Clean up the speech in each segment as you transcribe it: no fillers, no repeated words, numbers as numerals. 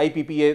IPPA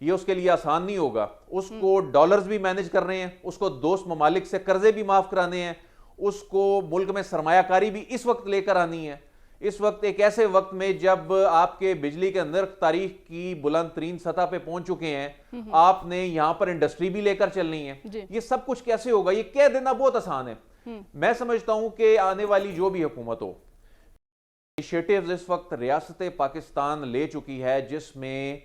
یہ اس کے لیے آسان نہیں ہوگا. اس کو ڈالرز بھی مینج کرنے ہیں, اس کو دوست ممالک سے قرضے بھی معاف کرانے ہیں, اس کو ملک میں سرمایہ کاری بھی اس وقت لے کر آنی ہے. اس وقت ایک ایسے وقت میں جب آپ کے بجلی کے اندر تاریخ کی بلند ترین سطح پہ پہنچ چکے ہیں, آپ نے یہاں پر انڈسٹری بھی لے کر چلنی ہے. یہ سب کچھ کیسے ہوگا؟ یہ کہہ دینا بہت آسان ہے. میں سمجھتا ہوں کہ آنے والی جو بھی حکومت ہو, انیشیٹیوز اس وقت ریاست پاکستان لے چکی ہے, جس میں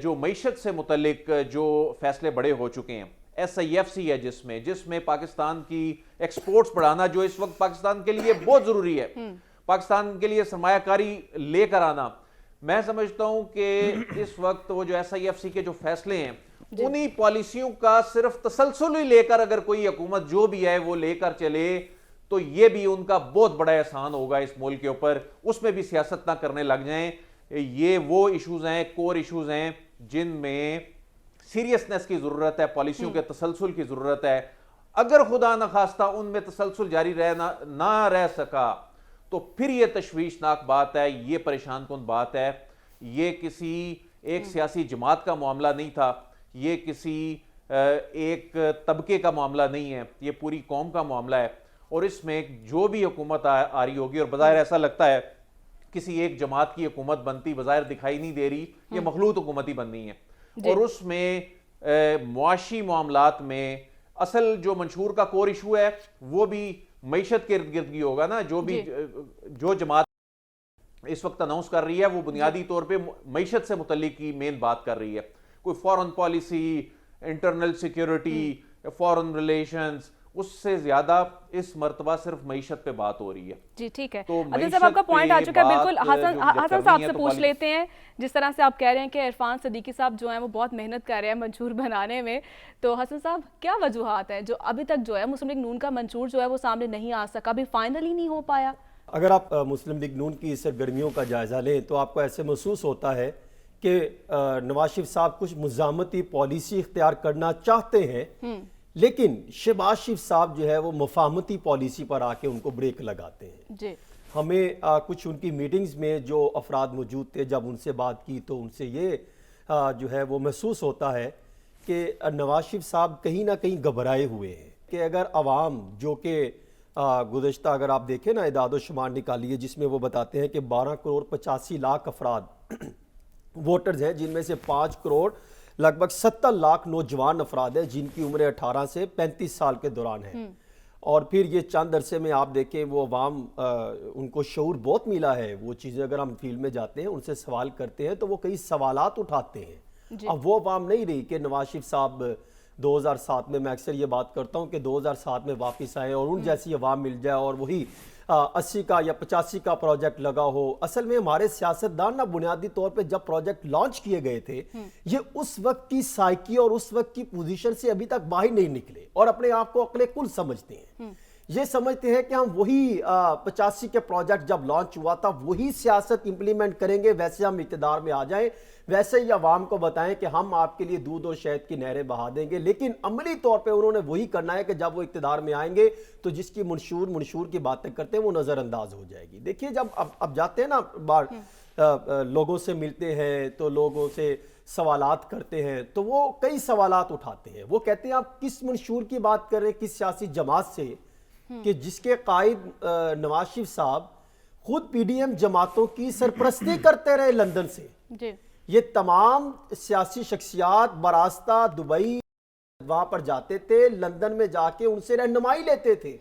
جو معیشت سے متعلق جو فیصلے بڑے ہو چکے ہیں. SIFC ہے جس میں پاکستان کی ایکسپورٹس بڑھانا, جو اس وقت پاکستان کے لیے بہت ضروری ہے, پاکستان کے لیے سرمایہ کاری لے کر آنا. میں سمجھتا ہوں کہ اس وقت وہ جو SIFC کے جو فیصلے ہیں, انہی پالیسیوں کا صرف تسلسل ہی لے کر اگر کوئی حکومت جو بھی ہے وہ لے کر چلے, تو یہ بھی ان کا بہت بڑا احسان ہوگا اس ملک کے اوپر. اس میں بھی سیاست نہ کرنے لگ جائیں. یہ وہ ایشوز ہیں, کور ایشوز ہیں, جن میں سیریسنس کی ضرورت ہے, پالیسیوں کے تسلسل کی ضرورت ہے. اگر خدا نخواستہ ان میں تسلسل جاری نہ رہ سکا, تو پھر یہ تشویشناک بات ہے, یہ پریشان کن بات ہے. یہ کسی ایک سیاسی جماعت کا معاملہ نہیں تھا, یہ کسی ایک طبقے کا معاملہ نہیں ہے, یہ پوری قوم کا معاملہ ہے. اور اس میں جو بھی حکومت آ رہی ہوگی, اور بظاہر ایسا لگتا ہے کسی ایک جماعت کی حکومت بنتی بظاہر دکھائی نہیں دے رہی, یہ مخلوط حکومت ہی بننی ہے. اور اس میں معاشی معاملات میں اصل جو منشور کا کور ایشو ہے وہ بھی معیشت کے ارد گرد کی ہوگا نا. جو جماعت اس وقت اناؤنس کر رہی ہے وہ بنیادی طور پہ معیشت سے متعلق کی مین بات کر رہی ہے. کوئی فورن پالیسی, انٹرنل سیکیورٹی, فورن ریلیشنز, اس سے زیادہ اس مرتبہ صرف معیشت پہ بات ہو رہی ہے. جی ٹھیک ہے, عادل صاحب آپ کا پوائنٹ آ چکا ہے. بالکل حسن صاحب سے پوچھ لیتے ہیں, جس طرح سے آپ کہہ رہے ہیں کہ عرفان صدیقی صاحب جو ہیں وہ بہت محنت کر رہے ہیں منشور بنانے میں, تو حسن صاحب کیا وجوہات ہیں جو ابھی تک جو ہے مسلم لیگ نون کا منشور جو ہے وہ سامنے نہیں آ سکا, ابھی فائنلی نہیں ہو پایا؟ اگر آپ مسلم لیگ نون کی سرگرمیوں کا جائزہ لیں تو آپ کو ایسے محسوس ہوتا ہے کہ نواز شریف صاحب کچھ مزاحمتی پالیسی اختیار کرنا چاہتے ہیں, لیکن شہباز شریف صاحب جو ہے وہ مفاہمتی پالیسی پر آ کے ان کو بریک لگاتے ہیں. جی ہمیں کچھ ان کی میٹنگز میں جو افراد موجود تھے, جب ان سے بات کی تو ان سے یہ جو ہے وہ محسوس ہوتا ہے کہ نواز شریف صاحب کہیں نہ کہیں گھبرائے ہوئے ہیں کہ اگر عوام جو کہ گزشتہ اگر آپ دیکھیں نا اعداد و شمار نکالیے, جس میں وہ بتاتے ہیں کہ 12 کروڑ 85 لاکھ افراد ووٹرز ہیں, جن میں سے 5 کروڑ لگ بھگ 70 لاکھ نوجوان افراد ہیں جن کی عمریں 18 سے 35 سال کے دوران ہیں. اور پھر یہ چند عرصے میں آپ دیکھیں وہ عوام ان کو شعور بہت ملا ہے. وہ چیزیں اگر ہم فیلڈ میں جاتے ہیں, ان سے سوال کرتے ہیں تو وہ کئی سوالات اٹھاتے ہیں. اب وہ عوام نہیں رہی کہ نواز شریف صاحب 2007 میں اکثر یہ بات کرتا ہوں کہ 2007 میں واپس آئیں اور ان جیسی عوام مل جائے اور وہی 80 کا یا 85 کا پروجیکٹ لگا ہو. اصل میں ہمارے سیاستدان نا بنیادی طور پہ جب پروجیکٹ لانچ کیے گئے تھے, یہ اس وقت کی سائیکی اور اس وقت کی پوزیشن سے ابھی تک باہر نہیں نکلے اور اپنے آپ کو عقل کل سمجھتے ہیں. یہ سمجھتے ہیں کہ ہم وہی 85 کے پروجیکٹ جب لانچ ہوا تھا وہی سیاست امپلیمنٹ کریں گے, ویسے ہم اقتدار میں آ جائیں, ویسے ہی عوام کو بتائیں کہ ہم آپ کے لیے دودھ اور شہد کی نہریں بہا دیں گے. لیکن عملی طور پہ انہوں نے وہی کرنا ہے کہ جب وہ اقتدار میں آئیں گے تو جس کی منشور کی باتیں کرتے ہیں وہ نظر انداز ہو جائے گی. دیکھیے جب اب جاتے ہیں نا بار لوگوں سے ملتے ہیں تو لوگوں سے سوالات کرتے ہیں تو وہ کئی سوالات اٹھاتے ہیں. وہ کہتے ہیں آپ کس منشور کی بات کر رہے ہیں, کس سیاسی جماعت سے, کہ جس کے قائد نواز شریف صاحب خود PDM جماعتوں کی سرپرستی کرتے رہے لندن سے. یہ تمام سیاسی شخصیات براستہ دبئی وہاں پر جاتے تھے, لندن میں جا کے ان سے رہنمائی لیتے تھے,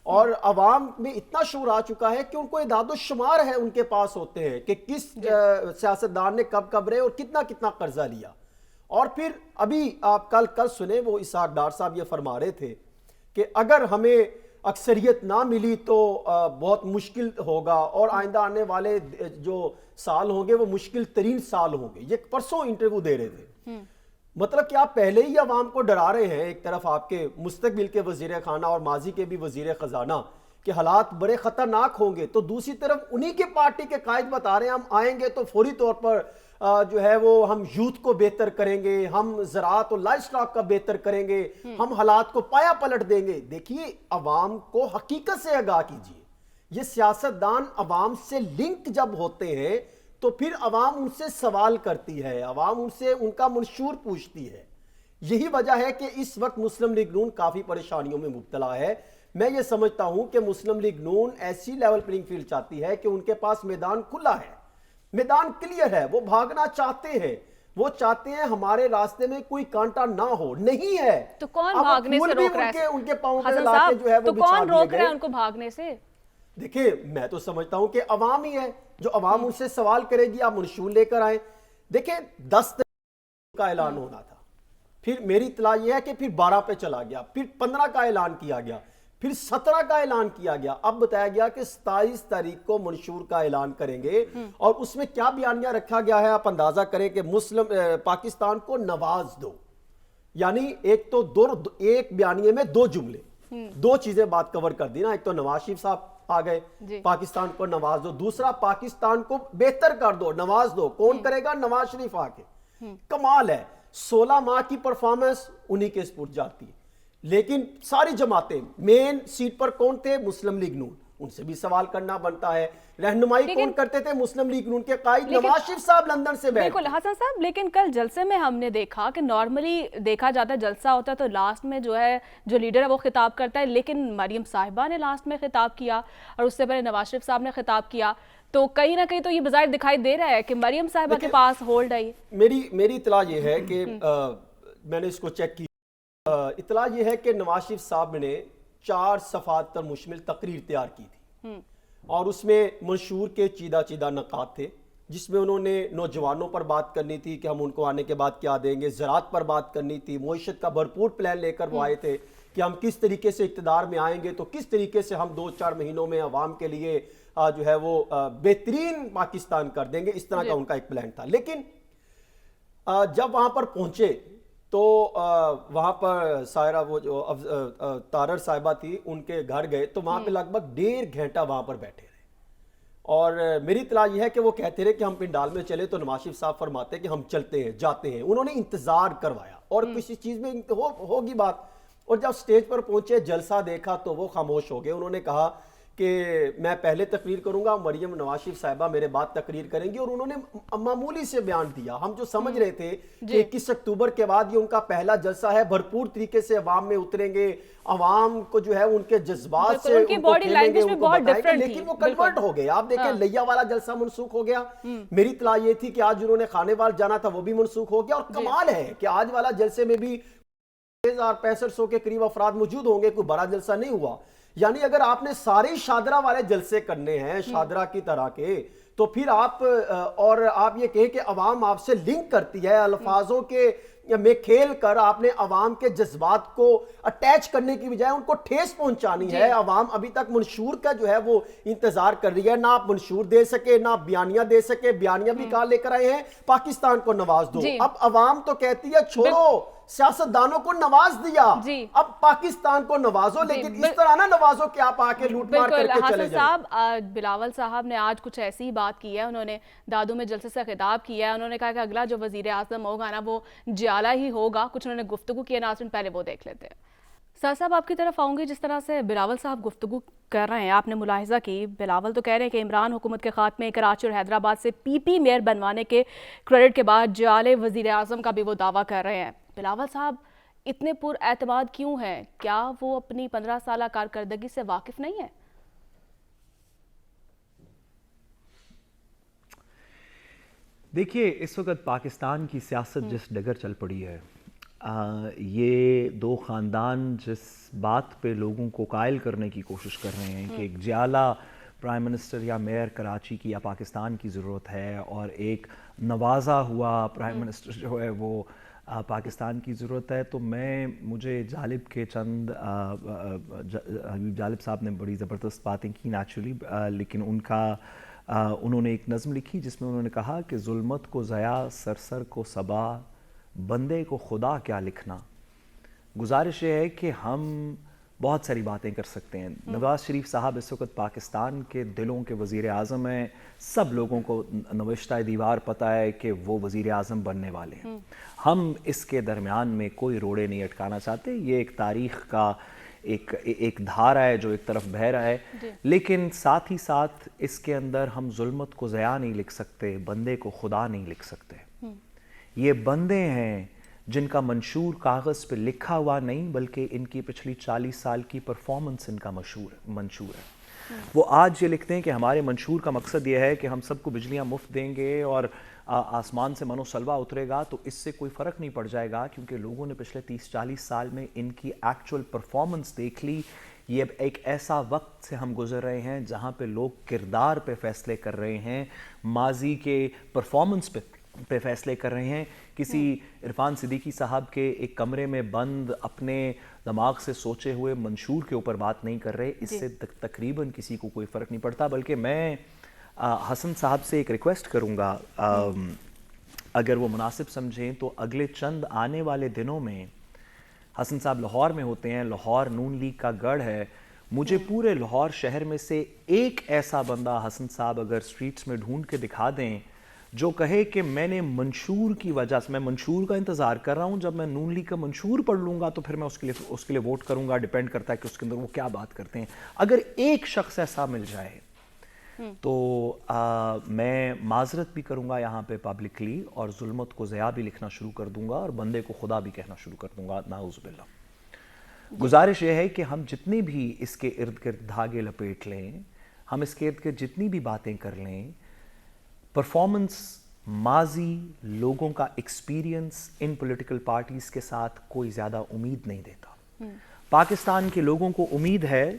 اور عوام میں اتنا شعور آ چکا ہے کہ ان کو اعداد و شمار ہے ان کے پاس ہوتے ہیں کہ کس سیاستدان نے کب رہے اور کتنا قرضہ لیا. اور پھر ابھی آپ کل سنیں وہ اسحاق ڈار صاحب یہ فرما رہے تھے کہ اگر ہمیں اکثریت نہ ملی تو بہت مشکل ہوگا اور آئندہ آنے والے جو سال ہوں گے وہ مشکل ترین سال ہوں گے. یہ پرسوں انٹرویو دے رہے تھے. مطلب کہ آپ پہلے ہی عوام کو ڈرا رہے ہیں, ایک طرف آپ کے مستقبل کے وزیر خانہ اور ماضی کے بھی وزیر خزانہ کہ حالات بڑے خطرناک ہوں گے, تو دوسری طرف انہی کے پارٹی کے قائد بتا رہے ہیں ہم آئیں گے تو فوری طور پر جو ہے وہ ہم یوتھ کو بہتر کریں گے, ہم زراعت اور لائف سٹاک کا بہتر کریں گے, ہم حالات کو پایا پلٹ دیں گے. دیکھیے عوام کو حقیقت سے آگاہ کیجیے. یہ سیاستدان عوام سے لنک جب ہوتے ہیں تو پھر عوام ان سے سوال کرتی ہے, عوام ان سے ان کا منشور پوچھتی ہے. یہی وجہ ہے کہ اس وقت مسلم لیگ نون کافی پریشانیوں میں مبتلا ہے. میں یہ سمجھتا ہوں کہ مسلم لیگ نون ایسی لیول پلینگ فیلڈ چاہتی ہے کہ ان کے پاس میدان کھلا ہے, میدان کلیئر ہے, وہ بھاگنا چاہتے ہیں, وہ چاہتے ہیں ہمارے راستے میں کوئی کانٹا نہ ہو. نہیں ہے تو کون بھاگنے سے روک رہا ہے؟ ان کے پاؤں پہ حسن لا کے صاحب جو ہے وہ تو بچھا کون دیے روک رہا ہے گئے. ان کو بھاگنے سے؟ دیکھیں میں تو سمجھتا ہوں کہ عوام ہی ہے جو عوام ان سے سوال کرے گی, آپ منشور لے کر آئیں. دیکھیں 10 کا اعلان ہونا تھا, پھر میری اطلاع یہ ہے کہ پھر 12 پہ چلا گیا, پھر 15 کا اعلان کیا گیا, پھر 17 کا اعلان کیا گیا, اب بتایا گیا کہ 27 تاریخ کو منشور کا اعلان کریں گے. اور اس میں کیا بیانیہ رکھا گیا ہے آپ اندازہ کریں کہ پاکستان کو نواز دو. یعنی ایک تو ایک بیانیے میں 2 جملے, 2 چیزیں بات کور کر دی نا. ایک تو نواز شریف صاحب آ گئے, پاکستان کو نواز دو. دوسرا پاکستان کو بہتر کر دو, نواز دو. کون کرے گا؟ نواز شریف آ کے. کمال ہے, 16 ماہ کی پرفارمنس انہی کے سپرد جاتی ہے. لیکن ساری جماعتیں مین سیٹ پر کون تھے؟ مسلم لیگ نون. ان سے بھی سوال کرنا بنتا ہے. رہنمائی کون کرتے تھے؟ مسلم لیگ نون کے قائد نواز شریف صاحب لندن سے بیٹھ. بالکل حسن صاحب, لیکن کل جلسے میں ہم نے دیکھا کہ نارملی دیکھا جاتا ہے جلسہ ہوتا ہے تو لاسٹ میں جو ہے جو لیڈر ہے وہ خطاب کرتا ہے, لیکن مریم صاحبہ نے لاسٹ میں خطاب کیا اور اس سے پہلے نواز شریف صاحب نے خطاب کیا. تو کہیں نہ کہیں تو یہ بظاہر دکھائی دے رہا ہے کہ مریم صاحبہ کے پاس ہولڈ ہے. میری اطلاع یہ ہے کہ میں نے اس کو چیک کی, اطلاع یہ ہے کہ نواز شریف صاحب نے 4 صفحات پر مشتمل تقریر تیار کی تھی, اور اس میں منشور کے چیدہ نکات تھے, جس میں انہوں نے نوجوانوں پر بات کرنی تھی کہ ہم ان کو آنے کے بعد کیا دیں گے, زراعت پر بات کرنی تھی, معیشت کا بھرپور پلان لے کر وہ آئے تھے کہ ہم کس طریقے سے اقتدار میں آئیں گے تو کس طریقے سے ہم 2-4 مہینوں میں عوام کے لیے جو ہے وہ بہترین پاکستان کر دیں گے. اس طرح کا ان کا ایک پلان تھا. لیکن جب وہاں پر پہنچے تو وہاں پر سائرہ وہ جو تارر صاحبہ تھی ان کے گھر گئے تو وہاں پہ لگ بھگ 1.5 گھنٹہ وہاں پر بیٹھے رہے. اور میری اطلاع یہ ہے کہ وہ کہتے رہے کہ ہم پنڈال میں چلے, تو نواز شریف صاحب فرماتے کہ ہم چلتے ہیں جاتے ہیں. انہوں نے انتظار کروایا اور کسی چیز میں ہوگی بات. اور جب سٹیج پر پہنچے, جلسہ دیکھا تو وہ خاموش ہو گئے. انہوں نے کہا کہ میں پہلے تقریر کروں گا, مریم نواز شریف صاحبہ میرے بعد تقریر کریں گی. اور انہوں نے معمولی سے بیان دیا. ہم جو سمجھ رہے تھے کہ 21 اکتوبر کے بعد یہ ان کا پہلا جلسہ ہے, بھرپور طریقے سے عوام میں اتریں گے, عوام کو جو ہے ان کے جذبات سے ان کو کھیلیں گے, ان کو بتائیں گے. لیکن وہ کنورٹ ہو گئے. آپ دیکھیں لیا والا جلسہ منسوخ ہو گیا. میری اطلاع یہ تھی کہ آج انہوں نے خانے وال جانا تھا, وہ بھی منسوخ ہو گیا. اور کمال ہے کہ آج والا جلسے میں بھی 6500 کے قریب افراد موجود ہوں گے, کوئی بڑا جلسہ نہیں ہوا. یعنی اگر آپ نے سارے شادرہ والے جلسے کرنے ہیں شادرہ کی طرح کے, تو پھر آپ یہ کہیں کہ عوام آپ سے لنک کرتی ہے, الفاظوں کے میں کھیل کر آپ نے عوام کے جذبات کو اٹیچ کرنے کی بجائے ان کو ٹھیس پہنچانی ہے. عوام ابھی تک منشور کا جو ہے وہ انتظار کر رہی ہے. نہ آپ منشور دے سکے, نہ بیانیہ دے سکے. بیانیہ بھی کہاں لے کر آئے ہیں؟ پاکستان کو نواز دو. اب عوام تو کہتی ہے چھوڑو, سیاستدانوں کو نواز دیا, اب پاکستان کو نوازو, لیکن اس طرح نہ نوازو کہ آپ آ کے لوٹ مار کر کے چلے جائیں. صاحب بلاول صاحب نے آج کچھ ایسی ہی بات کی ہے, انہوں نے دادو میں جلسے سے خطاب کیا ہے. انہوں نے کہا کہ اگلا جو وزیر اعظم ہوگا نا وہ جیالہ ہی ہوگا. کچھ انہوں نے گفتگو کی. ناظرین پہلے وہ دیکھ لیتے ہیں. سر صاحب آپ کی طرف آؤں گی. جس طرح سے بلاول صاحب گفتگو کر رہے ہیں, آپ نے ملاحظہ کی, بلاول تو کہہ رہے ہیں کہ عمران حکومت کے خاتمے, کراچی اور حیدرآباد سے پی میئر بنوانے کے کریڈٹ کے بعد جعلی وزیر اعظم کا بھی وہ دعویٰ کر رہے ہیں. بلاول صاحب اتنے پر اعتماد کیوں ہیں؟ کیا وہ اپنی 15 سالہ کارکردگی سے واقف نہیں ہے؟ دیکھیے اس وقت پاکستان کی سیاست جس ڈگر چل پڑی ہے, یہ 2 خاندان جس بات پہ لوگوں کو قائل کرنے کی کوشش کر رہے ہیں کہ ایک جعلی پرائم منسٹر یا میئر کراچی کی یا پاکستان کی ضرورت ہے, اور ایک نوازا ہوا پرائم منسٹر جو ہے وہ پاکستان کی ضرورت ہے. تو مجھے جالب کے چند حبیب جالب صاحب نے بڑی زبردست باتیں کی نیچرلی, لیکن انہوں نے ایک نظم لکھی جس میں انہوں نے کہا کہ ظلمت کو ضیا, سرسر کو صبا, بندے کو خدا کیا لکھنا. گزارش یہ ہے کہ ہم بہت ساری باتیں کر سکتے ہیں. نواز شریف صاحب اس وقت پاکستان کے دلوں کے وزیر اعظم ہیں. سب لوگوں کو نوشتہ دیوار پتہ ہے کہ وہ وزیر اعظم بننے والے ہیں. ہم اس کے درمیان میں کوئی روڑے نہیں اٹکانا چاہتے. یہ ایک تاریخ کا ایک دھارا ہے جو ایک طرف بہہ رہا ہے، لیکن ساتھ ہی ساتھ اس کے اندر ہم ظلمت کو ضیاء نہیں لکھ سکتے، بندے کو خدا نہیں لکھ سکتے. یہ بندے ہیں جن کا منشور کاغذ پہ لکھا ہوا نہیں بلکہ ان کی پچھلی 40 سال کی پرفارمنس ان کا منشور ہے. وہ آج یہ لکھتے ہیں کہ ہمارے منشور کا مقصد یہ ہے کہ ہم سب کو بجلیاں مفت دیں گے اور آسمان سے منو سلوا اترے گا، تو اس سے کوئی فرق نہیں پڑ جائے گا کیونکہ لوگوں نے پچھلے 30-40 سال میں ان کی ایکچول پرفارمنس دیکھ لی. یہ ایک ایسا وقت سے ہم گزر رہے ہیں جہاں پہ لوگ کردار پہ فیصلے کر رہے ہیں، ماضی کے پرفارمنس پہ فیصلے کر رہے ہیں. کسی عرفان صدیقی صاحب کے ایک کمرے میں بند اپنے دماغ سے سوچے ہوئے منشور کے اوپر بات نہیں کر رہے. اس سے تقریباً کسی کو کوئی فرق نہیں پڑتا. بلکہ میں حسن صاحب سے ایک ریکویسٹ کروں گا، اگر وہ مناسب سمجھیں تو اگلے چند آنے والے دنوں میں حسن صاحب لاہور میں ہوتے ہیں، لاہور نون لیگ کا گڑھ ہے، مجھے پورے لاہور شہر میں سے ایک ایسا بندہ حسن صاحب اگر سٹریٹس میں ڈھونڈ کے دکھا دیں جو کہے کہ میں نے منشور کی وجہ سے، میں منشور کا انتظار کر رہا ہوں، جب میں نون لیگ کا منشور پڑھ لوں گا تو پھر میں اس کے لیے ووٹ کروں گا. ڈیپینڈ کرتا ہے کہ اس کے اندر وہ کیا بات کرتے ہیں. اگر ایک شخص ایسا مل جائے تو میں معذرت بھی کروں گا یہاں پہ پبلکلی، اور ظلمت کو ضیاء بھی لکھنا شروع کر دوں گا اور بندے کو خدا بھی کہنا شروع کر دوں گا. نعوذ باللہ. گزارش یہ ہے کہ ہم جتنے بھی اس کے ارد گرد دھاگے لپیٹ لیں، ہم اس کے ارد گرد جتنی بھی باتیں کر لیں، پرفارمنس، ماضی، لوگوں کا ایکسپیرینس ان پولیٹیکل پارٹیز کے ساتھ کوئی زیادہ امید نہیں دیتا. پاکستان کے لوگوں کو امید ہے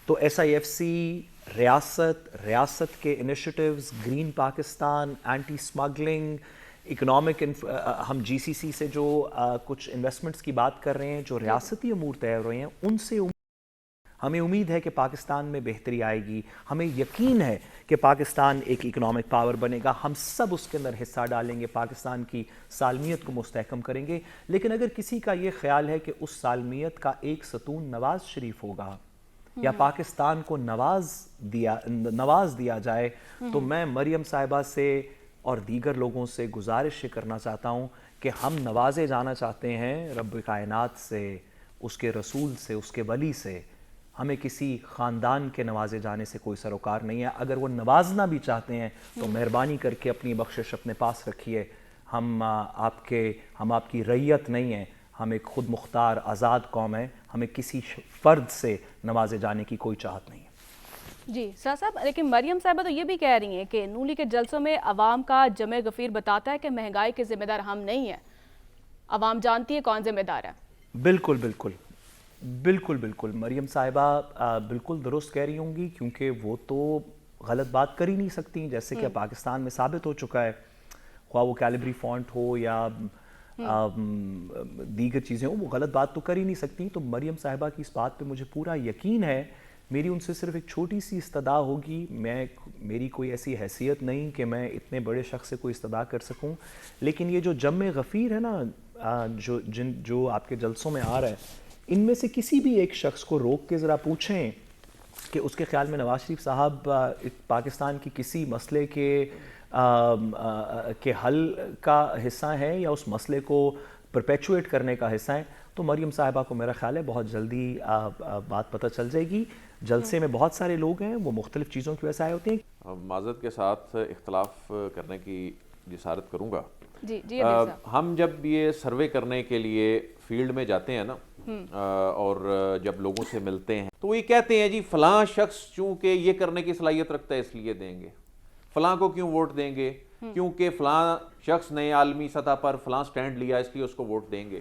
تو ایس آئی ایف سی، ریاست کے initiatives, green Pakistan, anti smuggling, economic, ہم جی سی سی سے جو کچھ انویسٹمنٹس کی بات کر رہے ہیں، جو ریاستی امور طے ہو رہے ہیں، ان سے ہمیں امید ہے کہ پاکستان میں بہتری آئے گی. ہمیں یقین ہے کہ پاکستان ایک اکنامک پاور بنے گا. ہم سب اس کے اندر حصہ ڈالیں گے، پاکستان کی سالمیت کو مستحکم کریں گے. لیکن اگر کسی کا یہ خیال ہے کہ اس سالمیت کا ایک ستون نواز شریف ہوگا یا پاکستان کو نواز دیا جائے، تو میں مریم صاحبہ سے اور دیگر لوگوں سے گزارش کرنا چاہتا ہوں کہ ہم نوازے جانا چاہتے ہیں رب کائنات سے، اس کے رسول سے، اس کے ولی سے. ہمیں کسی خاندان کے نوازے جانے سے کوئی سروکار نہیں ہے. اگر وہ نوازنا بھی چاہتے ہیں تو مہربانی کر کے اپنی بخشش اپنے پاس رکھیے. ہم آپ کی رعیت نہیں ہیں، ہم ایک خود مختار آزاد قوم ہیں. ہمیں کسی فرد سے نوازے جانے کی کوئی چاہت نہیں ہے. جی سر صاحب، لیکن مریم صاحبہ تو یہ بھی کہہ رہی ہیں کہ نون لیگ کے جلسوں میں عوام کا جمع غفیر بتاتا ہے کہ مہنگائی کے ذمہ دار ہم نہیں ہیں، عوام جانتی ہے کون ذمہ دار ہے. بالکل بالکل بالکل بالکل مریم صاحبہ بالکل درست کہہ رہی ہوں گی، کیونکہ وہ تو غلط بات کر ہی نہیں سکتی، جیسے کہ پاکستان میں ثابت ہو چکا ہے، خواہ وہ کیلیبری فونٹ ہو یا دیگر چیزیں ہوں، وہ غلط بات تو کر ہی نہیں سکتی. تو مریم صاحبہ کی اس بات پہ مجھے پورا یقین ہے. میری ان سے صرف ایک چھوٹی سی استدعا ہوگی، میری کوئی ایسی حیثیت نہیں کہ میں اتنے بڑے شخص سے کوئی استدعا کر سکوں، لیکن یہ جو جمع غفیر ہے نا جو آپ کے جلسوں میں آ رہا ہے، ان میں سے کسی بھی ایک شخص کو روک کے ذرا پوچھیں کہ اس کے خیال میں نواز شریف صاحب پاکستان کی کسی مسئلے کے حل کا حصہ ہیں یا اس مسئلے کو پرپیچویٹ کرنے کا حصہ ہیں، تو مریم صاحبہ کو میرا خیال ہے بہت جلدی بات پتہ چل جائے گی. جلسے میں بہت سارے لوگ ہیں، وہ مختلف چیزوں کی وجہ سے آئے ہوتے ہیں. معذرت کے ساتھ اختلاف کرنے کی جسارت کروں گا. جی ہم جب یہ سروے کرنے کے لیے فیلڈ میں جاتے ہیں نا، اور جب لوگوں سے ملتے ہیں تو وہ یہ کہتے ہیں جی فلاں شخص چونکہ یہ کرنے کی صلاحیت رکھتا ہے اس لیے دیں گے، فلاں کو کیوں ووٹ دیں گے، کیونکہ فلاں شخص نے عالمی سطح پر فلاں سٹینڈ لیا اس لیے اس کو ووٹ دیں گے.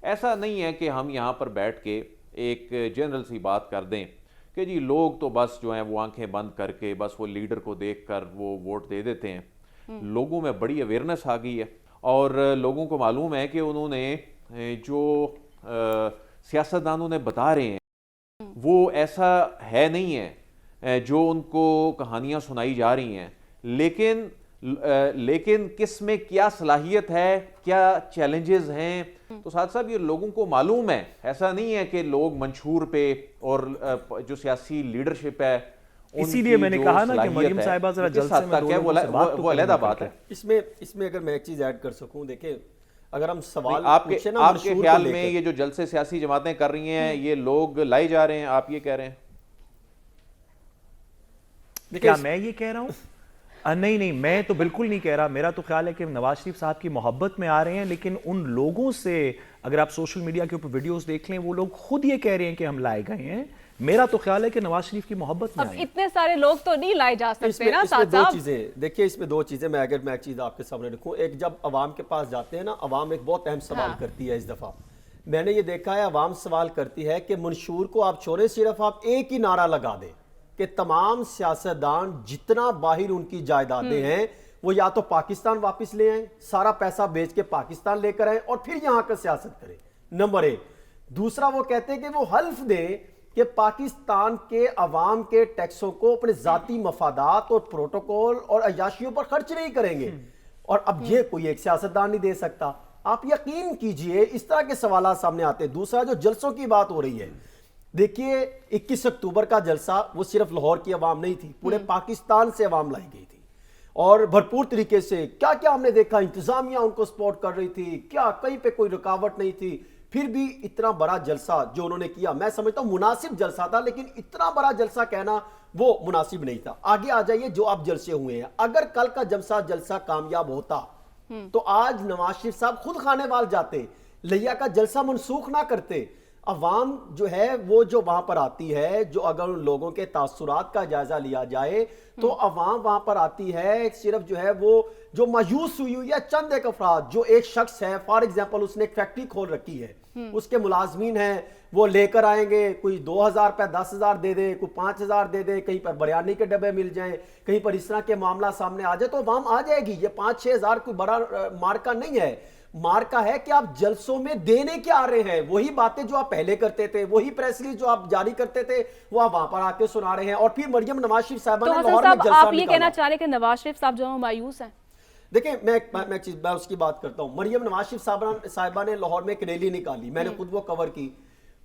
ایسا نہیں ہے کہ ہم یہاں پر بیٹھ کے ایک جنرل سی بات کر دیں کہ جی لوگ تو بس جو ہیں وہ آنکھیں بند کر کے بس وہ لیڈر کو دیکھ کر وہ ووٹ دے دیتے ہیں. لوگوں میں بڑی اویئرنیس آ گئی ہے اور لوگوں کو معلوم ہے کہ انہوں نے جو سیاستدانوں نے بتا رہے ہیں وہ ایسا ہے نہیں ہے جو ان کو کہانیاں سنائی جا رہی ہیں، لیکن کس میں کیا صلاحیت ہے، کیا چیلنجز ہیں. تو ساتھ صاحب یہ لوگوں کو معلوم ہے، ایسا نہیں ہے کہ لوگ منشور پہ اور جو سیاسی لیڈرشپ ہے اسی لیے میں نے کہا نا کہ مریم صاحبہ ذرا جلسے میں وہ علیحدہ بات ہے. اس میں اگر میں ایک چیز ایڈ کر سکوں، دیکھیں اگر ہم سوال آپ کے پوچھیں نا آپ کے منشور کو خیال لے میں کر، یہ جو جلسے سیاسی جماعتیں کر رہی ہیں یہ لوگ لائے جا رہے ہیں، آپ یہ کہہ رہے ہیں؟ کیا میں یہ کہہ رہا ہوں؟ نہیں نہیں، میں تو بالکل نہیں کہہ رہا. میرا تو خیال ہے کہ نواز شریف صاحب کی محبت میں آ رہے ہیں، لیکن ان لوگوں سے اگر آپ سوشل میڈیا کے اوپر ویڈیوز دیکھ لیں وہ لوگ خود یہ کہہ رہے ہیں کہ ہم لائے گئے ہیں. میرا تو خیال ہے کہ نواز شریف کی محبت میں اب آئے ہیں. اتنے سارے لوگ تو نہیں لائے جا اس سکتے میں نا اس میں ساتھ دو صاحب. چیزیں دیکھیے، اس میں دو چیزیں میں اگر میں ایک چیز آپ کے سامنے رکھوں. ایک، جب عوام کے پاس جاتے ہیں نا، عوام ایک بہت اہم سوال کرتی ہے. اس دفعہ میں نے یہ دیکھا ہے عوام سوال کرتی ہے کہ منشور کو آپ چھوڑیں، صرف آپ ایک ہی نعرہ لگا دیں کہ تمام سیاستدان جتنا باہر ان کی جائیدادیں ہیں وہ یا تو پاکستان واپس لے آئیں، سارا پیسہ بیچ کے پاکستان لے کر آئیں اور پھر یہاں کا سیاست کریں. نمبر ایک. دوسرا، وہ کہتے ہیں کہ وہ حلف دیں کہ پاکستان کے عوام کے ٹیکسوں کو اپنے ذاتی مفادات اور پروٹوکول اور عیاشیوں پر خرچ نہیں کریں گے. اور اب یہ کوئی ایک سیاستدان نہیں دے سکتا. آپ یقین کیجئے اس طرح کے سوالات سامنے آتے ہیں. دوسرا، جو جلسوں کی بات ہو رہی ہے، دیکھیے 21 اکتوبر کا جلسہ وہ صرف لاہور کی عوام نہیں تھی، پورے پاکستان سے عوام لائی گئی تھی اور بھرپور طریقے سے کیا کیا ہم نے دیکھا. انتظامیہ ان کو سپورٹ کر رہی تھی، کیا کہیں پہ کوئی رکاوٹ نہیں تھی. پھر بھی اتنا بڑا جلسہ جو انہوں نے کیا، میں سمجھتا ہوں مناسب جلسہ تھا، لیکن اتنا بڑا جلسہ کہنا وہ مناسب نہیں تھا. آگے آ جائیے جو اب جلسے ہوئے ہیں. اگر کل کا جلسہ کامیاب ہوتا تو آج نواز شریف صاحب خود خانے وال جاتے، لیا کا جلسہ منسوخ نہ کرتے. عوام جو ہے وہ جو وہاں پر آتی ہے، جو اگر ان لوگوں کے تاثرات کا جائزہ لیا جائے تو عوام وہاں پر آتی ہے صرف جو ہے وہ جو مایوس ہوئی ہوئی ہے. چند ایک افراد، جو ایک شخص ہے فار ایگزامپل اس نے ایک فیکٹری کھول رکھی ہے، اس کے ملازمین ہیں، وہ لے کر آئیں گے، کوئی 2000 روپے 10,000 دے دے، کوئی 5,000 دے دے، کہیں پر بریانی کے ڈبے مل جائیں، کہیں پر اس طرح کے معاملہ سامنے آ جائے تو عوام آ جائے گی. یہ 5-6 ہزار کوئی بڑا مارکا نہیں ہے. مارکا ہے کہ آپ جلسوں میں دینے کیا آ رہے ہیں. وہی باتیں جو آپ پہلے کرتے تھے، وہی پریس ریلیز جو آپ جاری کرتے تھے وہ آپ وہاں پر آ کے سنا رہے ہیں. اور پھر مریم نواز شریف صاحبہ نے لاہور میں جلسہ آپ یہ کہنا نکالا. چاہ رہے ہیں کہ نواز شریف صاحب جو مایوس ہیں؟ دیکھیں میں اس کی بات کرتا ہوں. مریم نواز شریف صاحبہ نے لاہور میں ایک ریلی نکالی، میں نے خود وہ کور کی.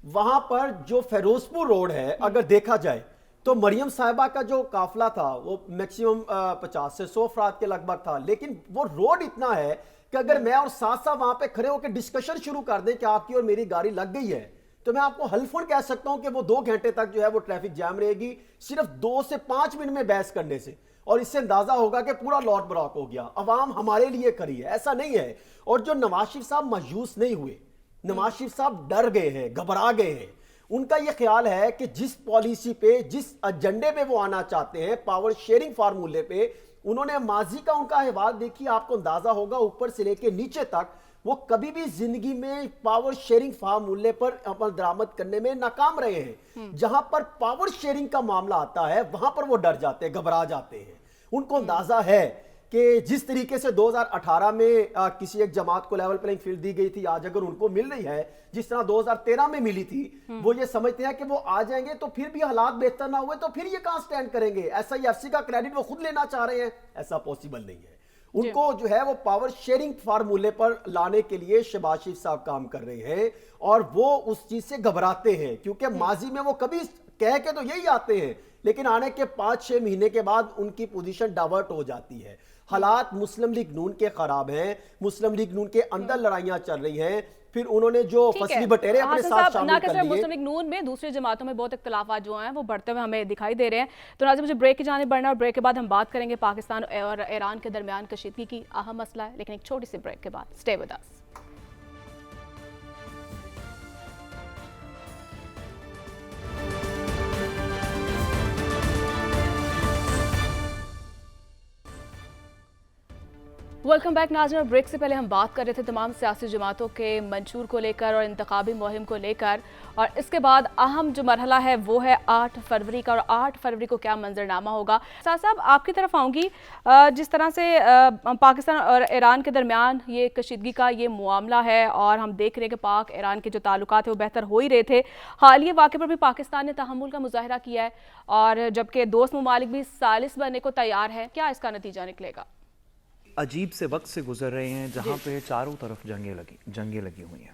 وہاں پر جو فیروز پور روڈ ہے اگر دیکھا جائے تو مریم صاحبہ کا جو قافلہ تھا وہ میکسیمم 50 سے 100 افراد کے لگ بھگ تھا. لیکن وہ روڈ اتنا ہے کہ اگر میں اور ساتھ ساتھ وہاں پہ کھڑے ہو کے ڈسکشن شروع کر دیں کہ آپ کی اور میری گاڑی لگ گئی ہے تو میں آپ کو حلفاً کہہ سکتا ہوں کہ وہ 2 گھنٹے تک جو ہے وہ ٹریفک جام رہے گی، صرف 2 سے 5 منٹ میں بحث کرنے سے. اور اس سے اندازہ ہوگا کہ پورا لاٹ براک ہو گیا. عوام ہمارے لیے کری ہے، ایسا نہیں ہے. اور جو نواز شریف صاحب مایوس نہیں ہوئے، نواز شریف صاحب ڈر گئے ہیں، گھبرا گئے ہیں. ان کا یہ خیال ہے کہ جس پالیسی پہ، جس ایجنڈے پہ وہ آنا چاہتے ہیں، پاور شیئرنگ فارمولے پہ، انہوں نے ماضی کا ان کا احوال دیکھی، آپ کو اندازہ ہوگا اوپر سے لے کے نیچے تک وہ کبھی بھی زندگی میں پاور شیئرنگ فارمولے پر عمل درآمد کرنے میں ناکام رہے ہیں. جہاں پر پاور شیئرنگ کا معاملہ آتا ہے وہاں پر وہ ڈر جاتے ہیں، گھبرا جاتے ہیں. ان کو اندازہ ہے کہ جس طریقے سے 2018 میں کسی ایک جماعت کو لیول پلینگ فیلڈ دی گئی تھی، آج اگر ان کو مل رہی ہے جس طرح 2013 میں ملی تھی، وہ یہ سمجھتے ہیں کہ وہ آ جائیں گے تو پھر بھی حالات بہتر نہ ہوئے تو پھر یہ کہاں سٹینڈ کریں گے. ایسا ہی ایف سی کا کریڈٹ وہ خود لینا چاہ رہے ہیں، ایسا پاسبل نہیں ہے. ان کو جو ہے وہ پاور شیئرنگ فارمولے پر لانے کے لیے شہباز شریف صاحب کام کر رہے ہیں اور وہ اس چیز سے گھبراتے ہیں کیونکہ ماضی میں وہ کبھی کہہ کے تو یہی آتے ہیں لیکن آنے کے 5-6 مہینے کے بعد ان کی پوزیشن ڈائیورٹ ہو جاتی ہے. حالات مسلم لیگ نون کے خراب ہیں، مسلم لیگ نون کے اندر لڑائیاں چل رہی ہیں. پھر انہوں نے جو فصلی بٹیرے اپنے ساتھ شامل کر لیے. مسلم لیگ نون میں دوسری جماعتوں میں بہت اختلافات جو ہیں وہ بڑھتے ہوئے ہمیں دکھائی دے رہے ہیں. تو ناظرین مجھے بریک کی جانب بڑھنا اور بریک کے بعد ہم بات کریں گے پاکستان اور ایران کے درمیان کشیدگی کی اہم مسئلہ ہے، لیکن ایک چھوٹی سی بریک کے بعد. Stay with us. Welcome back ناظرین. بریک سے پہلے ہم بات کر رہے تھے تمام سیاسی جماعتوں کے منشور کو لے کر اور انتخابی مہم کو لے کر، اور اس کے بعد اہم جو مرحلہ ہے وہ ہے 8 فروری کا، اور 8 فروری کو کیا منظرنامہ ہوگا. سعد صاحب آپ کی طرف آؤں گی. جس طرح سے پاکستان اور ایران کے درمیان یہ کشیدگی کا یہ معاملہ ہے اور ہم دیکھ رہے ہیں کہ پاک ایران کے جو تعلقات ہیں وہ بہتر ہو ہی رہے تھے، حالیہ واقعے پر بھی پاکستان نے تحمل کا مظاہرہ کیا ہے اور جبکہ دوست ممالک بھی ثالث بننے کو تیار ہے. کیا اس کا نتیجہ نکلے گا؟ عجیب سے وقت سے گزر رہے ہیں جہاں پہ چاروں طرف جنگیں لگی ہوئی ہیں.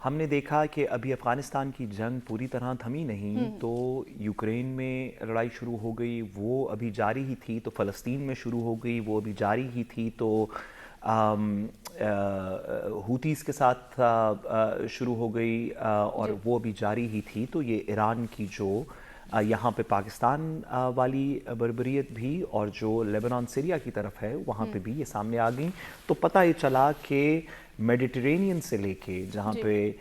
ہم نے دیکھا کہ ابھی افغانستان کی جنگ پوری طرح تھمی نہیں تو یوکرین میں لڑائی شروع ہو گئی، وہ ابھی جاری ہی تھی. تو فلسطین میں شروع ہو گئی، وہ ابھی جاری ہی تھی. تو ہوتیز کے ساتھ شروع ہو گئی اور وہ بھی جاری ہی تھی. تو یہ ایران کی جو یہاں پہ پاکستان والی بربریت بھی اور جو لیبنان سیریا کی طرف ہے وہاں پہ بھی یہ سامنے آ گئیں. تو پتہ یہ چلا کہ میڈیٹرینین سے لے کے جہاں پہ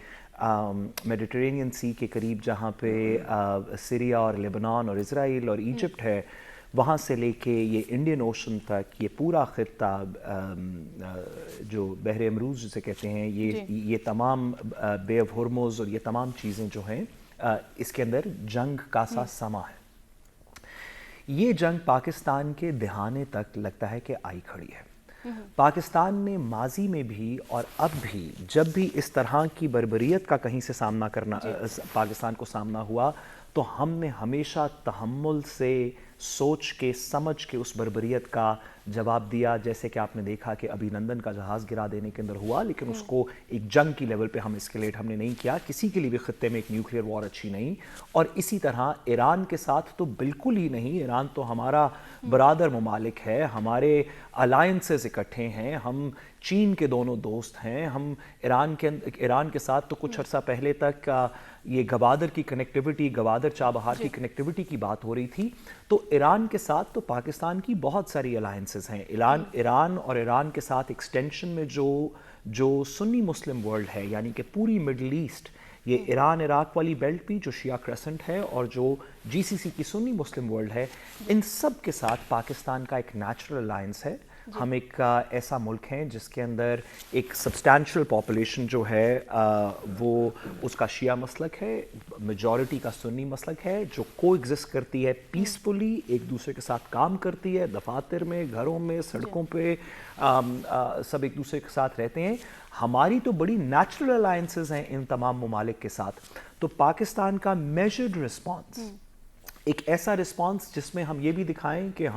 میڈیٹرینین سی کے قریب جہاں پہ سیریا اور لیبنان اور اسرائیل اور ایجپٹ ہے, وہاں سے لے کے یہ انڈین اوشن تک یہ پورا خطہ جو بحر امروز جسے کہتے ہیں, یہ تمام بے آف ہرمز اور یہ تمام چیزیں جو ہیں اس کے اندر جنگ کا سا سما ہے. یہ جنگ پاکستان کے دہانے تک لگتا ہے کہ آئی کھڑی ہے. پاکستان نے ماضی میں بھی اور اب بھی جب بھی اس طرح کی بربریت کا کہیں سے سامنا کرنا پاکستان کو سامنا ہوا تو ہم نے ہمیشہ تحمل سے سوچ کے سمجھ کے اس بربریت کا جواب دیا. جیسے کہ آپ نے دیکھا کہ ابھی لندن کا جہاز گرا دینے کے اندر ہوا, لیکن اس کو ایک جنگ کی لیول پہ ہم اسکیلیٹ ہم نے نہیں کیا. کسی کے لیے بھی خطے میں ایک نیوکلیئر وار اچھی نہیں. اور اسی طرح ایران کے ساتھ تو بالکل ہی نہیں. ایران تو ہمارا برادر ممالک ہے, ہمارے الائنسز اکٹھے ہیں, ہم چین کے دونوں دوست ہیں. ہم ایران کے ساتھ تو کچھ عرصہ پہلے تک یہ گوادر کی کنیکٹیوٹی, گوادر چابہار کی کنیکٹیوٹی کی بات ہو رہی تھی. تو ایران کے ساتھ تو پاکستان کی بہت ساری الائنسز ہیں. ایران اور ایران کے ساتھ ایکسٹینشن میں جو سنی مسلم ورلڈ ہے, یعنی کہ پوری مڈل ایسٹ, یہ ایران عراق والی بیلٹ بھی جو شیعہ کریسنٹ ہے اور جو جی سی سی کی سنی مسلم ورلڈ ہے, ان سب کے ساتھ پاکستان کا ایک نیچرل الائنس ہے. ہم ایک ایسا ملک ہیں جس کے اندر ایک سبسٹانشل پاپولیشن جو ہے وہ اس کا شیعہ مسلک ہے, میجورٹی کا سنی مسلک ہے, جو کو ایگزسٹ کرتی ہے پیسفلی, ایک دوسرے کے ساتھ کام کرتی ہے, دفاتر میں, گھروں میں, سڑکوں پہ سب ایک دوسرے کے ساتھ رہتے ہیں. ہماری تو بڑی نیچرل الائنسز ہیں ان تمام ممالک کے ساتھ. تو پاکستان کا میجرڈ رسپانس, ایک ایسا رسپانس جس میں ہم یہ بھی دکھائیں کہ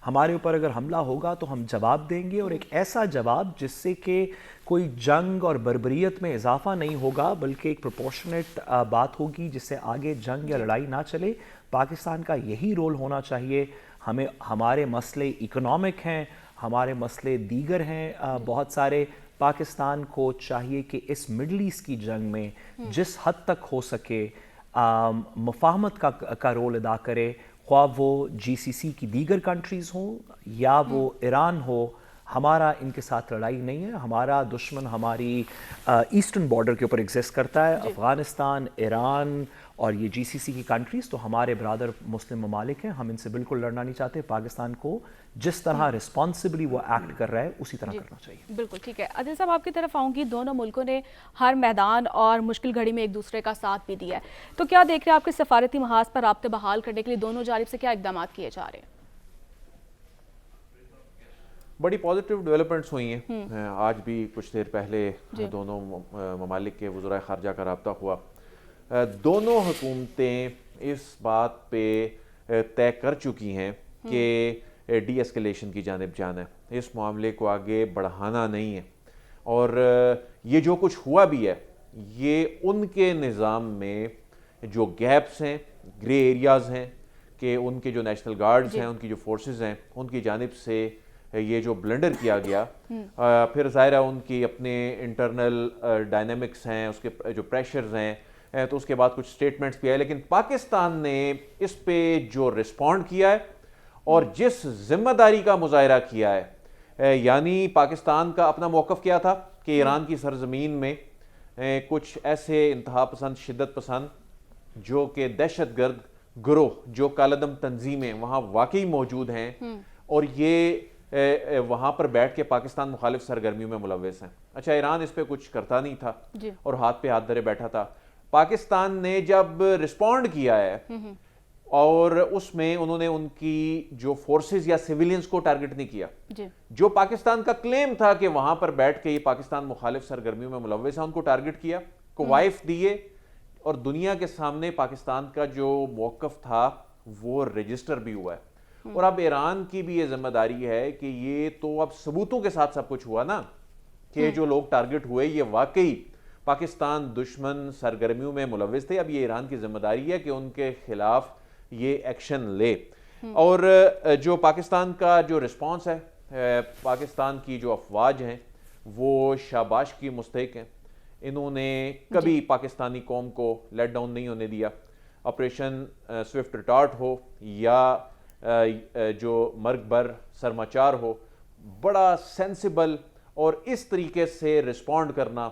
ہمارے اوپر اگر حملہ ہوگا تو ہم جواب دیں گے, اور ایک ایسا جواب جس سے کہ کوئی جنگ اور بربریت میں اضافہ نہیں ہوگا بلکہ ایک پروپورشنیٹ بات ہوگی جس سے آگے جنگ یا لڑائی نہ چلے. پاکستان کا یہی رول ہونا چاہیے. ہمارے مسئلے اکنامک ہیں, ہمارے مسئلے دیگر ہیں بہت سارے. پاکستان کو چاہیے کہ اس مڈل ایسٹ کی جنگ میں جس حد تک ہو سکے مفاہمت کا رول ادا کرے, خواہ وہ جی سی سی کی دیگر کنٹریز ہوں یا وہ ایران ہو. ہمارا ان کے ساتھ لڑائی نہیں ہے. ہمارا دشمن ہماری ایسٹرن بارڈر کے اوپر ایگزسٹ کرتا ہے, افغانستان, ایران اور یہ جی سی سی کی کنٹریز تو ہمارے برادر مسلم ممالک ہیں. ہم ان سے بالکل لڑنا نہیں چاہتے. پاکستان کو جس طرح رسپانسبلی وہ ایکٹ کر رہا ہے اسی طرح کرنا چاہیے. بالکل ٹھیک ہے. عادل صاحب آپ کی طرف آؤں گی. دونوں ملکوں نے ہر میدان اور مشکل گھڑی میں ایک دوسرے کا ساتھ بھی دیا ہے, تو کیا دیکھ رہے ہیں آپ کے سفارتی محاذ پر رابطے بحال کرنے کے لیے دونوں جانب سے کیا اقدامات کیے جا رہے ہیں؟ بڑی پازیٹیو ڈیولپمنٹس ہوئی ہیں. آج بھی کچھ دیر پہلے دونوں ممالک کے وزرائے خارجہ کا رابطہ ہوا. دونوں حکومتیں اس بات پہ طے کر چکی ہیں کہ ڈی ایسکیلیشن کی جانب جانا ہے, اس معاملے کو آگے بڑھانا نہیں ہے. اور یہ جو کچھ ہوا بھی ہے یہ ان کے نظام میں جو گیپس ہیں, گرے ایریاز ہیں, کہ ان کے جو نیشنل گارڈز ہیں, ان کی جو فورسز ہیں, ان کی جانب سے یہ جو بلنڈر کیا گیا. پھر ظاہرہ ان کی اپنے انٹرنل ڈائنامکس ہیں, اس کے جو پریشرز ہیں, تو اس کے بعد کچھ سٹیٹمنٹس بھی آئے. لیکن پاکستان نے اس پہ جو رسپونڈ کیا ہے اور جس ذمہ داری کا مظاہرہ کیا ہے, یعنی پاکستان کا اپنا موقف کیا تھا کہ ایران کی سرزمین میں کچھ ایسے انتہا پسند, شدت پسند جو کہ دہشت گرد گروہ, جو کالعدم تنظیمیں وہاں واقعی موجود ہیں اور یہ وہاں پر بیٹھ کے پاکستان مخالف سرگرمیوں میں ملوث ہیں. اچھا, ایران اس پہ کچھ کرتا نہیں تھا اور ہاتھ پہ ہاتھ دھرے بیٹھا تھا. پاکستان نے جب رسپونڈ کیا ہے اور اس میں انہوں نے ان کی جو فورسز یا سیویلینز کو ٹارگٹ نہیں کیا, جو پاکستان کا کلیم تھا کہ وہاں پر بیٹھ کے یہ پاکستان مخالف سرگرمیوں میں ملوث ہیں, ان کو ٹارگٹ کیا, کوائف دیے, اور دنیا کے سامنے پاکستان کا جو موقف تھا وہ رجسٹر بھی ہوا ہے. اور اب ایران کی بھی یہ ذمہ داری ہے کہ یہ تو اب ثبوتوں کے ساتھ سب کچھ ہوا نا, کہ جو لوگ ٹارگٹ ہوئے یہ واقعی پاکستان دشمن سرگرمیوں میں ملوث تھے. اب یہ ایران کی ذمہ داری ہے کہ ان کے خلاف یہ ایکشن لے. اور جو پاکستان کا جو رسپانس ہے پاکستان کی جو افواج ہیں وہ شاباش کی مستحق ہیں. انہوں نے کبھی پاکستانی قوم کو لیٹ ڈاؤن نہیں ہونے دیا. آپریشن سوئفٹ ریٹارٹ ہو یا جو مرگ بر سرماچار ہو, بڑا سینسیبل اور اس طریقے سے رسپونڈ کرنا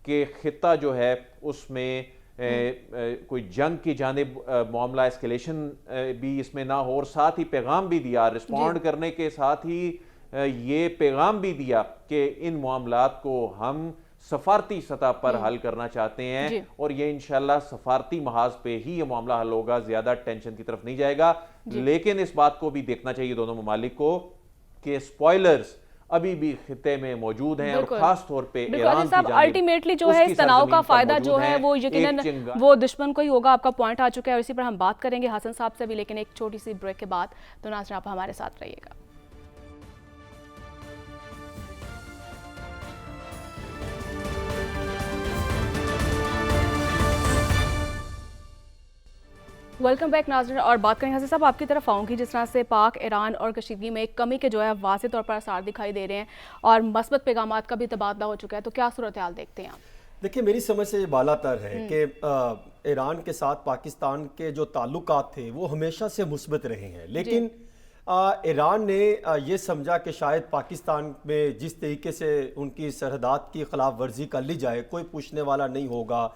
کہ خطہ جو ہے اس میں کوئی جنگ کی جانب معاملہ اسکیلیشن بھی اس میں نہ ہو, اور ساتھ ہی پیغام بھی دیا, رسپونڈ کرنے کے ساتھ ہی یہ پیغام بھی دیا کہ ان معاملات کو ہم سفارتی سطح پر حل کرنا چاہتے ہیں, اور یہ انشاءاللہ سفارتی محاذ پہ ہی یہ معاملہ حل ہوگا, زیادہ ٹینشن کی طرف نہیں جائے گا. لیکن اس بات کو بھی دیکھنا چاہیے دونوں ممالک کو کہ سپوائلرز ابھی بھی خطے میں موجود ہیں, اور خاص طور پہ ایران کی جانب الٹیمیٹلی جو ہے اس تناؤ کا فائدہ جو ہے وہ یقیناً وہ دشمن کو ہی ہوگا. آپ کا پوائنٹ آ چکا ہے, اور اسی پر ہم بات کریں گے حسن صاحب سے بھی, لیکن ایک چھوٹی سی بریک کے بعد. تو ناظرین آپ ہمارے ساتھ رہیے گا. ویلکم بیک ناظرین, اور بات کریں حسن صاحب آپ کی طرف آؤں گی. جس طرح سے پاک ایران اور کشیدگی میں کمی کے جو ہے واضح طور پر آثار دکھائی دے رہے ہیں, اور مثبت پیغامات کا بھی تبادلہ ہو چکا ہے, تو کیا صورتحال دیکھتے ہیں آپ؟ دیکھیں میری سمجھ سے یہ بالا تر ہے کہ ایران کے ساتھ پاکستان کے جو تعلقات تھے وہ ہمیشہ سے مثبت رہے ہیں, لیکن ایران نے یہ سمجھا کہ شاید پاکستان میں جس طریقے سے ان کی سرحدات کی خلاف ورزی کر لی جائے کوئی پوچھنے والا نہیں ہوگا,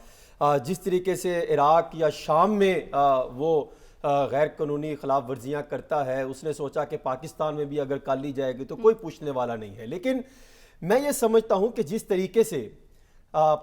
جس طریقے سے عراق یا شام میں وہ غیر قانونی خلاف ورزیاں کرتا ہے, اس نے سوچا کہ پاکستان میں بھی اگر کر لی جائے گی تو کوئی پوچھنے والا نہیں ہے. لیکن میں یہ سمجھتا ہوں کہ جس طریقے سے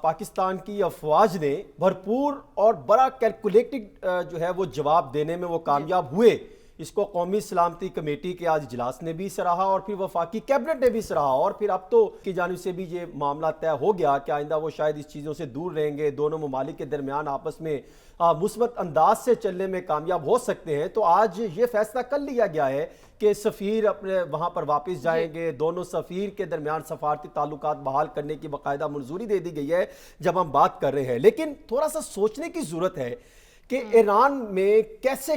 پاکستان کی افواج نے بھرپور اور بڑا کیلکولیٹڈ جو ہے وہ جواب دینے میں وہ کامیاب ہوئے, اس کو قومی سلامتی کمیٹی کے آج اجلاس نے بھی سراہا اور پھر وفاقی کیبنٹ نے بھی سراہا, اور پھر اب تو کی جانب سے بھی یہ معاملہ طے ہو گیا کہ آئندہ وہ شاید اس چیزوں سے دور رہیں گے, دونوں ممالک کے درمیان آپس میں مثبت انداز سے چلنے میں کامیاب ہو سکتے ہیں. تو آج یہ فیصلہ کر لیا گیا ہے کہ سفیر اپنے وہاں پر واپس جائیں گے, دونوں سفیر کے درمیان سفارتی تعلقات بحال کرنے کی باقاعدہ منظوری دے دی گئی ہے جب ہم بات کر رہے ہیں. لیکن تھوڑا سا سوچنے کی ضرورت ہے کہ ایران میں کیسے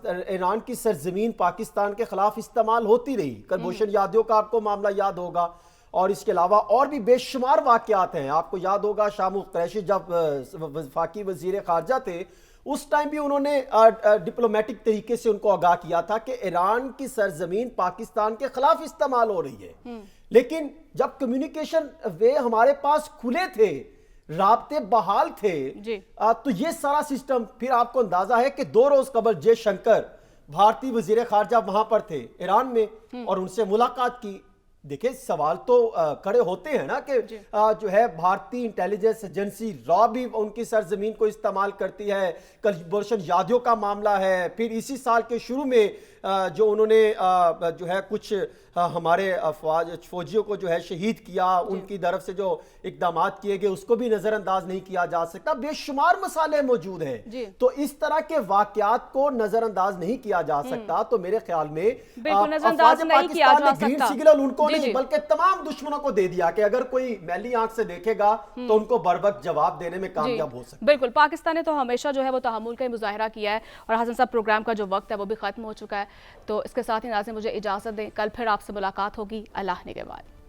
ایران کی سرزمین پاکستان کے خلاف استعمال ہوتی رہی. کلبھوشن یادیو کا آپ کو معاملہ یاد ہوگا, اور اس کے علاوہ اور بھی بے شمار واقعات ہیں. آپ کو یاد ہوگا شاہ محمود قریشی جب وفاقی وزیر خارجہ تھے اس ٹائم بھی انہوں نے ڈپلومیٹک طریقے سے ان کو آگاہ کیا تھا کہ ایران کی سرزمین پاکستان کے خلاف استعمال ہو رہی ہے. لیکن جب کمیونیکیشن وے ہمارے پاس کھلے تھے, رابطے بحال تھے, تو یہ سارا سسٹم پھر آپ کو اندازہ ہے کہ 2 روز قبل جے شنکر بھارتی وزیر خارجہ وہاں پر تھے ایران میں اور ان سے ملاقات کی. دیکھیں سوال تو کھڑے ہوتے ہیں نا کہ جو ہے بھارتی انٹیلیجنس ایجنسی را بھی ان کی سرزمین کو استعمال کرتی ہے. کلبھوشن یادیو کا معاملہ ہے, پھر اسی سال کے شروع میں جو انہوں نے جو ہے کچھ ہمارے فوجیوں کو جو ہے شہید کیا, ان کی طرف سے جو اقدامات کیے گئے اس کو بھی نظر انداز نہیں کیا جا سکتا. بے شمار مسائل موجود ہیں, تو اس طرح کے واقعات کو نظر انداز نہیں کیا جا سکتا. تو میرے خیال میں افواج پاکستان نے گرین سگنل ان کو نہیں بلکہ تمام دشمنوں کو دے دیا کہ اگر کوئی میلی آنکھ سے دیکھے گا تو ان کو بر وقت جواب دینے میں کامیاب ہو سکتا. بالکل, پاکستان نے تو ہمیشہ جو ہے وہ تحمل کا مظاہرہ کیا ہے, اور حسن صاحب پروگرام کا جو وقت ہے وہ بھی ختم ہو چکا ہے. تو اس کے ساتھ ہی ناظرین مجھے اجازت دیں, کل پھر آپ سے ملاقات ہوگی. اللہ نگہبان.